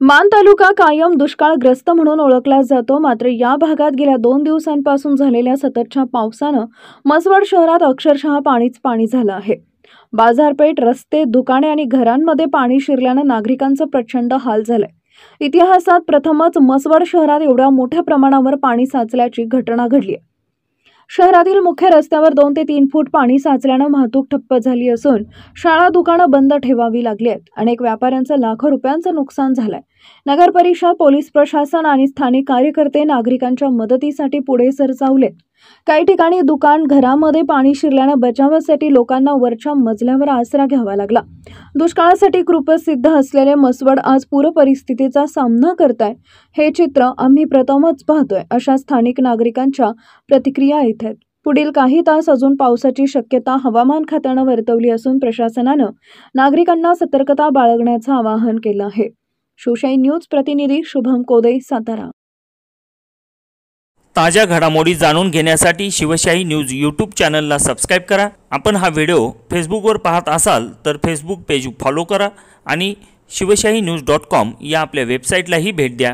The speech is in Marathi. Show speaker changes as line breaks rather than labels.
मान तालुका कायम दुष्काळग्रस्त म्हणून ओळखला जातो। मात्र या भागात गेल्या 2 दिवसांपासून झालेल्या सततच्या पावसानं म्हसवड शहरात अक्षरशः पाणीच पाणी झालं आहे। बाजारपेठ, रस्ते, दुकाने आणि घरांमध्ये पाणी शिरल्यानं नागरिकांचं प्रचंड हाल झालंय। इतिहासात प्रथमच म्हसवड शहरात एवढ्या मोठ्या प्रमाणावर पाणी साचल्याची घटना घडली आहे। शहरातील मुख्य रस्त्यावर 2 ते 3 फूट पाणी साचल्यानं वाहतूक ठप्प झाली असून शाळा, दुकानं बंद ठेवावी लागली आहेत। अनेक व्यापाऱ्यांचं लाखो रुपयांचं नुकसान झालंय। नगर परिषद, पोलीस प्रशासन आणि स्थानिक कार्यकर्ते नागरिकांच्या मदतीसाठी पुढे सरसावलेत। काही ठिकाणी दुकान, घरामध्ये पाणी शिरल्यानं बचावासाठी लोकांना वरच्या मजल्यावर आसरा घ्यावा लागला। दुष्काळासाठी कुप्रसिद्ध असलेले म्हसवड आज पूर परिस्थितीचा सामना करताय। हे चित्र आम्ही प्रथमच पाहतोय, अशा स्थानिक नागरिकांच्या प्रतिक्रिया येत आहेत। पुढील काही तास अजून पावसाची शक्यता हवामान खात्यानं वर्तवली असून प्रशासनानं नागरिकांना सतर्कता बाळगण्याचं आवाहन केलं आहे। शिवशाही न्यूज प्रतिनिधी शुभम कोदे, सातारा।
ताज्या घडामोडी जाणून घेण्यासाठी शिवशाही न्यूज यूट्यूब चॅनलला सबस्क्राइब करा। आपण हा व्हिडिओ फेसबुकवर पाहत असाल तर फेसबुक पेज फॉलो करा आणि शिवशाही news.com या आपल्या वेबसाईटलाही भेट द्या।